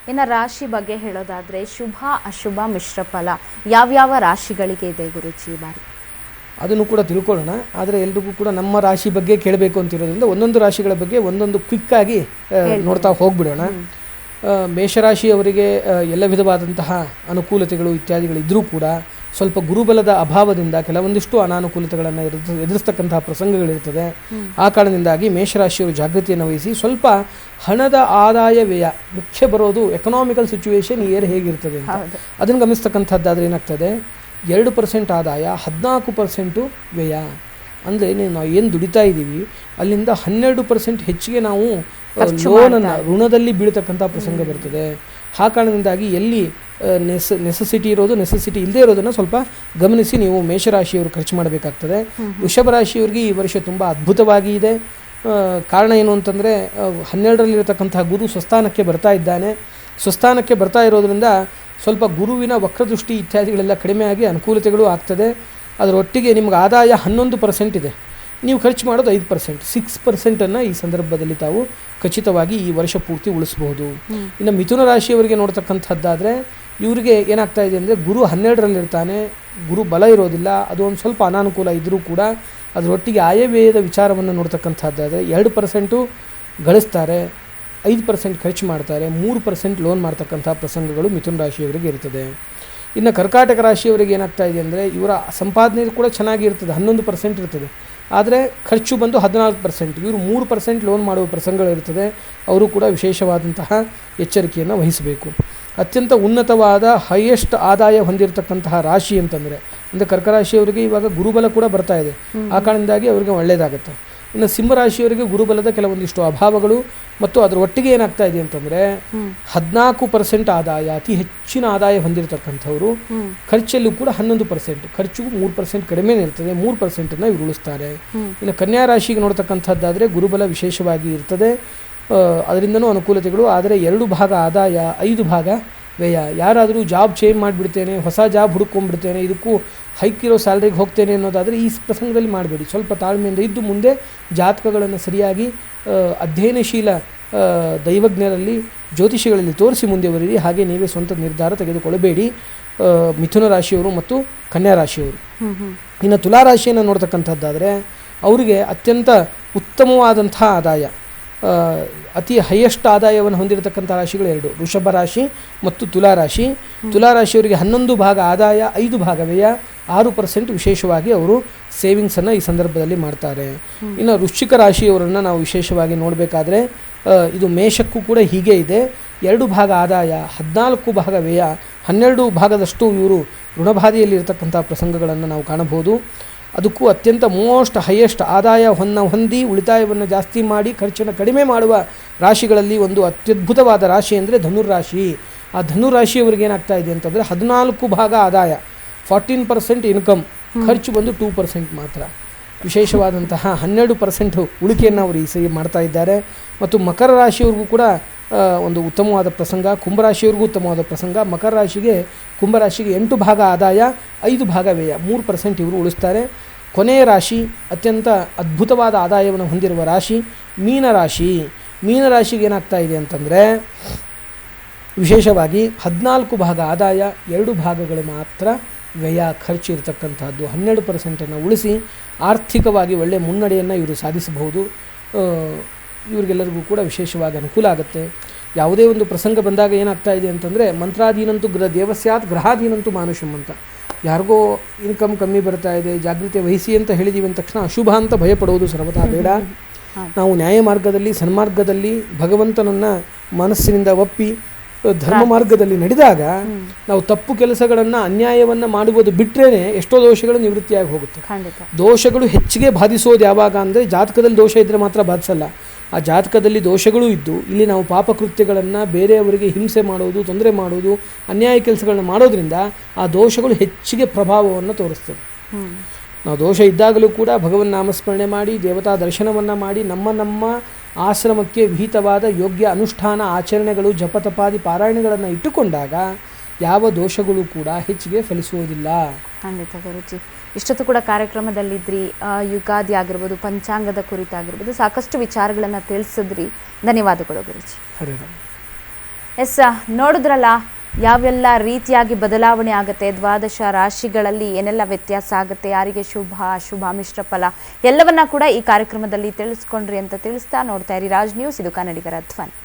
ಇನ್ನು ರಾಶಿ ಬಗ್ಗೆ ಹೇಳೋದಾದರೆ ಶುಭ ಅಶುಭ ಮಿಶ್ರ ಫಲ ಯಾವ್ಯಾವ ರಾಶಿಗಳಿಗೆ ಇದೆ ಗುರುಜಿ ಈ ಬಾರಿ? ಅದನ್ನು ಕೂಡ ತಿಳ್ಕೊಳ್ಳೋಣ. ಆದರೆ ಎಲ್ರಿಗೂ ಕೂಡ ನಮ್ಮ ರಾಶಿ ಬಗ್ಗೆ ಕೇಳಬೇಕು ಅಂತಿರೋದ್ರಿಂದ ಒಂದೊಂದು ರಾಶಿಗಳ ಬಗ್ಗೆ ಒಂದೊಂದು ಕ್ವಿಕ್ಕಾಗಿ ನೋಡ್ತಾ ಹೋಗ್ಬಿಡೋಣ. ಮೇಷರಾಶಿಯವರಿಗೆ ಎಲ್ಲ ವಿಧವಾದಂತಹ ಅನುಕೂಲತೆಗಳು ಇತ್ಯಾದಿಗಳು ಇದ್ದರೂ ಕೂಡ ಸ್ವಲ್ಪ ಗುರುಬಲದ ಅಭಾವದಿಂದ ಕೆಲವೊಂದಿಷ್ಟು ಅನಾನುಕೂಲತೆಗಳನ್ನು ಎದುರಿಸ್ತಕ್ಕಂತಹ ಪ್ರಸಂಗಗಳಿರ್ತದೆ. ಆ ಕಾರಣದಿಂದಾಗಿ ಮೇಷರಾಶಿಯವರು ಜಾಗೃತಿಯನ್ನು ವಹಿಸಿ ಸ್ವಲ್ಪ ಹಣದ ಆದಾಯ ವ್ಯಯ ಮುಖ್ಯ ಬರೋದು ಎಕನಾಮಿಕಲ್ ಸಿಚುವೇಶನ್ ಇಯರ್ ಹೇಗಿರ್ತದೆ ಅಂತ ಅದನ್ನು ಗಮನಿಸ್ತಕ್ಕಂಥದ್ದಾದರೆ ಏನಾಗ್ತದೆ, 2% ಆದಾಯ 14% ವ್ಯಯ. ಅಂದರೆ ನಾವು ಏನು ದುಡಿತಾ ಇದ್ದೀವಿ ಅಲ್ಲಿಂದ 12% ಹೆಚ್ಚಿಗೆ ನಾವು ಲೋನನ್ನು ಋಣದಲ್ಲಿ ಬೀಳ್ತಕ್ಕಂಥ ಪ್ರಸಂಗ ಬರ್ತದೆ. ಆ ಕಾರಣದಿಂದಾಗಿ ಎಲ್ಲಿ ನೆಸೆಸಿಟಿ ಇರೋದು ನೆಸೆಸಿಟಿ ಇಲ್ಲದೆ ಇರೋದನ್ನು ಸ್ವಲ್ಪ ಗಮನಿಸಿ ನೀವು ಮೇಷರಾಶಿಯವರು ಖರ್ಚು ಮಾಡಬೇಕಾಗ್ತದೆ. ವೃಷಭ ರಾಶಿಯವರಿಗೆ ಈ ವರ್ಷ ತುಂಬ ಅದ್ಭುತವಾಗಿ ಇದೆ. ಕಾರಣ ಏನು ಅಂತಂದರೆ 12ರಲ್ಲಿರತಕ್ಕಂತಹ ಗುರು ಸ್ವಸ್ಥಾನಕ್ಕೆ ಬರ್ತಾ ಇದ್ದಾನೆ. ಸ್ವಸ್ಥಾನಕ್ಕೆ ಬರ್ತಾ ಇರೋದ್ರಿಂದ ಸ್ವಲ್ಪ ಗುರುವಿನ ವಕ್ರದೃಷ್ಟಿ ಇತ್ಯಾದಿಗಳೆಲ್ಲ ಕಡಿಮೆಯಾಗಿ ಅನುಕೂಲತೆಗಳು ಆಗ್ತದೆ. ಅದರೊಟ್ಟಿಗೆ ನಿಮ್ಗೆ ಆದಾಯ 11% ಇದೆ, ನೀವು ಖರ್ಚು ಮಾಡೋದು 5%, 6%ಅನ್ನು ಈ ಸಂದರ್ಭದಲ್ಲಿ ತಾವು ಖಚಿತವಾಗಿ ಈ ವರ್ಷ ಪೂರ್ತಿ ಉಳಿಸ್ಬೋದು. ಇನ್ನು ಮಿಥುನ ರಾಶಿಯವರಿಗೆ ನೋಡ್ತಕ್ಕಂಥದ್ದಾದರೆ ಇವರಿಗೆ ಏನಾಗ್ತಾ ಇದೆ ಅಂದರೆ ಗುರು 12ರಲ್ಲಿರ್ತಾನೆ, ಗುರು ಬಲ ಇರೋದಿಲ್ಲ, ಅದು ಒಂದು ಸ್ವಲ್ಪ ಅನಾನುಕೂಲ ಇದ್ದರೂ ಕೂಡ ಅದರೊಟ್ಟಿಗೆ ಆಯವ್ಯಯದ ವಿಚಾರವನ್ನು ನೋಡ್ತಕ್ಕಂಥದ್ದಾದರೆ 2% ಗಳಿಸ್ತಾರೆ, 5% ಖರ್ಚು ಮಾಡ್ತಾರೆ, 3% ಲೋನ್ ಮಾಡ್ತಕ್ಕಂಥ ಪ್ರಸಂಗಗಳು ಮಿಥುನ ರಾಶಿಯವರಿಗೆ ಇರ್ತದೆ. ಇನ್ನು ಕರ್ಕಾಟಕ ರಾಶಿಯವರಿಗೆ ಏನಾಗ್ತಾ ಇದೆ ಅಂದರೆ ಇವರ ಸಂಪಾದನೆ ಕೂಡ ಚೆನ್ನಾಗಿರ್ತದೆ, 11% ಇರ್ತದೆ, ಆದರೆ ಖರ್ಚು ಬಂದು 14%. ಇವರು 3% ಲೋನ್ ಮಾಡುವ ಪ್ರಸಂಗಗಳಿರ್ತದೆ. ಅವರು ಕೂಡ ವಿಶೇಷವಾದಂತಹ ಎಚ್ಚರಿಕೆಯನ್ನು ವಹಿಸಬೇಕು. ಅತ್ಯಂತ ಉನ್ನತವಾದ ಹೈಯೆಸ್ಟ್ ಆದಾಯ ಹೊಂದಿರತಕ್ಕಂತಹ ರಾಶಿ ಅಂತಂದರೆ ಅಂದರೆ ಕರ್ಕರಾಶಿಯವರಿಗೆ ಇವಾಗ ಗುರುಬಲ ಕೂಡ ಬರ್ತಾ ಇದೆ. ಆ ಕಾರಣದಿಂದಾಗಿ ಅವರಿಗೆ ಒಳ್ಳೆಯದಾಗುತ್ತೆ. ಇನ್ನು ಸಿಂಹರಾಶಿಯವರಿಗೆ ಗುರುಬಲದ ಕೆಲವೊಂದಿಷ್ಟು ಅಭಾವಗಳು ಮತ್ತು ಅದರ ಒಟ್ಟಿಗೆ ಏನಾಗ್ತಾ ಇದೆ ಅಂತಂದರೆ 14% ಆದಾಯ, ಅತಿ ಹೆಚ್ಚಿನ ಆದಾಯ ಹೊಂದಿರತಕ್ಕಂಥವರು ಖರ್ಚಲ್ಲೂ ಕೂಡ 11%, ಖರ್ಚಿಗೂ 3% ಕಡಿಮೆ ಇರ್ತದೆ, 3%ಅನ್ನು ಇವರು ಉಳಿಸ್ತಾರೆ. ಇನ್ನು ಕನ್ಯಾ ರಾಶಿಗೆ ನೋಡ್ತಕ್ಕಂಥದ್ದಾದರೆ ಗುರುಬಲ ವಿಶೇಷವಾಗಿ ಇರ್ತದೆ, ಅದರಿಂದನೂ ಅನುಕೂಲತೆಗಳು. ಆದರೆ 2 ಭಾಗ ಆದಾಯ, 5 ಭಾಗ ವ್ಯಯ. ಯಾರಾದರೂ ಜಾಬ್ ಚೇಂಜ್ ಮಾಡಿಬಿಡ್ತೇನೆ, ಹೊಸ ಜಾಬ್ ಹುಡುಕೊಂಡ್ಬಿಡ್ತೇನೆ, ಇದಕ್ಕೂ ಹೈಕ್ ಇರೋ ಸ್ಯಾಲ್ರಿಗೆ ಹೋಗ್ತೇನೆ ಅನ್ನೋದಾದರೆ ಈ ಪ್ರಸಂಗದಲ್ಲಿ ಮಾಡಬೇಡಿ. ಸ್ವಲ್ಪ ತಾಳ್ಮೆಯಿಂದ ಇದ್ದು ಮುಂದೆ ಜಾತಕಗಳನ್ನು ಸರಿಯಾಗಿ ಅಧ್ಯಯನಶೀಲ ದೈವಜ್ಞರಲ್ಲಿ ಜ್ಯೋತಿಷಿಗಳಲ್ಲಿ ತೋರಿಸಿ ಮುಂದೆ ಬರೀರಿ. ಹಾಗೆ ನೀವೇ ಸ್ವಂತ ನಿರ್ಧಾರ ತೆಗೆದುಕೊಳ್ಳಬೇಡಿ ಮಿಥುನ ರಾಶಿಯವರು ಮತ್ತು ಕನ್ಯಾ ರಾಶಿಯವರು. ಇನ್ನು ತುಲಾರಾಶಿಯನ್ನು ನೋಡ್ತಕ್ಕಂಥದ್ದಾದರೆ ಅವರಿಗೆ ಅತ್ಯಂತ ಉತ್ತಮವಾದಂಥ ಆದಾಯ, ಅತಿ ಹೈಯೆಸ್ಟ್ ಆದಾಯವನ್ನು ಹೊಂದಿರತಕ್ಕಂಥ ರಾಶಿಗಳು 2, ವೃಷಭ ರಾಶಿ ಮತ್ತು ತುಲಾರಾಶಿ. ತುಲಾರಾಶಿಯವರಿಗೆ 11 ಭಾಗ ಆದಾಯ, 5 ಭಾಗ ವ್ಯಯ, 6% ವಿಶೇಷವಾಗಿ ಅವರು ಸೇವಿಂಗ್ಸನ್ನು ಈ ಸಂದರ್ಭದಲ್ಲಿ ಮಾಡ್ತಾರೆ. ಇನ್ನು ವೃಶ್ಚಿಕ ರಾಶಿಯವರನ್ನು ನಾವು ವಿಶೇಷವಾಗಿ ನೋಡಬೇಕಾದ್ರೆ ಇದು ಮೇಷಕ್ಕೂ ಕೂಡ ಹೀಗೆ ಇದೆ. 2 ಭಾಗ ಆದಾಯ, 14 ಭಾಗ ವ್ಯಯ, 12 ಭಾಗದಷ್ಟು ಇವರು ಋಣಬಾಧೆಯಲ್ಲಿ ಇರತಕ್ಕಂಥ ಪ್ರಸಂಗಗಳನ್ನು ನಾವು ಕಾಣಬಹುದು. ಅದಕ್ಕೂ ಅತ್ಯಂತ ಮೋಸ್ಟ್ ಹೈಯೆಸ್ಟ್ ಆದಾಯ ಹೊಂದಿ ಉಳಿತಾಯವನ್ನು ಜಾಸ್ತಿ ಮಾಡಿ ಖರ್ಚನ್ನು ಕಡಿಮೆ ಮಾಡುವ ರಾಶಿಗಳಲ್ಲಿ ಒಂದು ಅತ್ಯದ್ಭುತವಾದ ರಾಶಿ ಅಂದರೆ ಧನುರಾಶಿ. ಆ ಧನುರಾಶಿಯವರಿಗೆ ಏನಾಗ್ತಾ ಇದೆ ಅಂತಂದರೆ 14 ಭಾಗ ಆದಾಯ, 14% ಇನ್ಕಮ್, ಖರ್ಚು ಬಂದು 2% ಮಾತ್ರ. ವಿಶೇಷವಾದಂತಹ 12% ಉಳಿಕೆಯನ್ನು ಅವರು ಈ ಸರಿ ಮಾಡ್ತಾ ಇದ್ದಾರೆ. ಮತ್ತು ಮಕರ ರಾಶಿಯವ್ರಿಗೂ ಕೂಡ ಒಂದು ಉತ್ತಮವಾದ ಪ್ರಸಂಗ, ಕುಂಭರಾಶಿಯವ್ರಿಗೂ ಉತ್ತಮವಾದ ಪ್ರಸಂಗ. ಮಕರ ರಾಶಿಗೆ ಕುಂಭರಾಶಿಗೆ 8 ಭಾಗ ಆದಾಯ, 5 ಭಾಗ ವ್ಯಯ, 3% ಇವರು ಉಳಿಸ್ತಾರೆ. ಕೊನೆಯ ರಾಶಿ ಅತ್ಯಂತ ಅದ್ಭುತವಾದ ಆದಾಯವನ್ನು ಹೊಂದಿರುವ ರಾಶಿ ಮೀನರಾಶಿ. ಮೀನರಾಶಿಗೆ ಏನಾಗ್ತಾ ಇದೆ ಅಂತಂದರೆ ವಿಶೇಷವಾಗಿ 14 ಭಾಗ ಆದಾಯ, 2 ಭಾಗಗಳು ಮಾತ್ರ ವ್ಯಯ, ಖರ್ಚು ಇರತಕ್ಕಂಥದ್ದು. 12%ಅನ್ನು ಉಳಿಸಿ ಆರ್ಥಿಕವಾಗಿ ಒಳ್ಳೆಯ ಮುನ್ನಡೆಯನ್ನು ಇವರು ಸಾಧಿಸಬಹುದು. ಇವರಿಗೆಲ್ಲರಿಗೂ ಕೂಡ ವಿಶೇಷವಾಗಿ ಅನುಕೂಲ ಆಗುತ್ತೆ. ಯಾವುದೇ ಒಂದು ಪ್ರಸಂಗ ಬಂದಾಗ ಏನಾಗ್ತಾ ಇದೆ ಅಂತಂದರೆ ಮಂತ್ರಾಧೀನಂತೂ ದೇವಸ್ಯಾತ್ ಗ್ರಹಾಧೀನಂತೂ ಮಾನುಷಂ ಅಂತ. ಯಾರಿಗೋ ಇನ್ಕಮ್ ಕಮ್ಮಿ ಬರ್ತಾ ಇದೆ, ಜಾಗೃತಿ ವಹಿಸಿ ಅಂತ ಹೇಳಿದ್ದೀವಿ ಅಂದ ತಕ್ಷಣ ಅಶುಭ ಅಂತ ಭಯಪಡುವುದು ಸರ್ವಥಾ ಬೇಡ. ನಾವು ನ್ಯಾಯ ಮಾರ್ಗದಲ್ಲಿ, ಸನ್ಮಾರ್ಗದಲ್ಲಿ ಭಗವಂತನನ್ನು ಮನಸ್ಸಿನಿಂದ ಒಪ್ಪಿ ಧರ್ಮ ಮಾರ್ಗದಲ್ಲಿ ನಡೆದಾಗ ನಾವು ತಪ್ಪು ಕೆಲಸಗಳನ್ನು, ಅನ್ಯಾಯವನ್ನು ಮಾಡುವುದು ಬಿಟ್ಟರೆ ಎಷ್ಟೋ ದೋಷಗಳು ನಿವೃತ್ತಿಯಾಗಿ ಹೋಗುತ್ತೆ. ದೋಷಗಳು ಹೆಚ್ಚಿಗೆ ಬಾಧಿಸೋದು ಯಾವಾಗ ಅಂದರೆ ಜಾತಕದಲ್ಲಿ ದೋಷ ಇದ್ದರೆ ಮಾತ್ರ ಬಾಧಿಸಲ್ಲ. ಆ ಜಾತಕದಲ್ಲಿ ದೋಷಗಳೂ ಇದ್ದು ಇಲ್ಲಿ ನಾವು ಪಾಪಕೃತ್ಯಗಳನ್ನು, ಬೇರೆಯವರಿಗೆ ಹಿಂಸೆ ಮಾಡೋದು, ತೊಂದರೆ ಮಾಡೋದು, ಅನ್ಯಾಯ ಕೆಲಸಗಳನ್ನ ಮಾಡೋದ್ರಿಂದ ಆ ದೋಷಗಳು ಹೆಚ್ಚಿಗೆ ಪ್ರಭಾವವನ್ನು ತೋರಿಸ್ತದೆ. ನಾವು ದೋಷ ಇದ್ದಾಗಲೂ ಕೂಡ ಭಗವನ್ ನಾಮಸ್ಮರಣೆ ಮಾಡಿ, ದೇವತಾ ದರ್ಶನವನ್ನು ಮಾಡಿ, ನಮ್ಮ ಆಶ್ರಮಕ್ಕೆ ವಿಹಿತವಾದ ಯೋಗ್ಯ ಅನುಷ್ಠಾನ ಆಚರಣೆಗಳು, ಜಪತಪಾದಿ ಪಾರಾಯಣಗಳನ್ನು ಇಟ್ಟುಕೊಂಡಾಗ ಯಾವ ದೋಷಗಳು ಕೂಡ ಹೆಚ್ಚಿಗೆ ಫಲಿಸುವುದಿಲ್ಲ. ಖಂಡಿತ ಗುರುಜಿ. ಇಷ್ಟೊತ್ತು ಕೂಡ ಕಾರ್ಯಕ್ರಮದಲ್ಲಿದ್ರಿ, ಯುಗಾದಿ ಆಗಿರ್ಬೋದು, ಪಂಚಾಂಗದ ಕುರಿತಾಗಿರ್ಬೋದು, ಸಾಕಷ್ಟು ವಿಚಾರಗಳನ್ನು ತಿಳಿಸಿದ್ರಿ. ಧನ್ಯವಾದಗಳು ಗುರುಜಿ. ಹರೇ ರಾಮ. ಎಸ್, ನೋಡಿದ್ರಲ್ಲ ಯಾವೆಲ್ಲ ರೀತಿಯಾಗಿ ಬದಲಾವಣೆ ಆಗುತ್ತೆ, ದ್ವಾದಶ ರಾಶಿಗಳಲ್ಲಿ ಏನೆಲ್ಲ ವ್ಯತ್ಯಾಸ ಆಗುತ್ತೆ, ಯಾರಿಗೆ ಶುಭ ಅಶುಭ ಮಿಶ್ರ ಫಲ ಎಲ್ಲವನ್ನ ಕೂಡ ಈ ಕಾರ್ಯಕ್ರಮದಲ್ಲಿ ತಿಳಿಸ್ಕೊಂಡ್ರಿ ಅಂತ ತಿಳಿಸ್ತಾ ನೋಡ್ತಾ ಇರಿ ರಾಜ್ ನ್ಯೂಸ್, ಇದು ಕನ್ನಡಿಗರ ಧ್ವನಿ.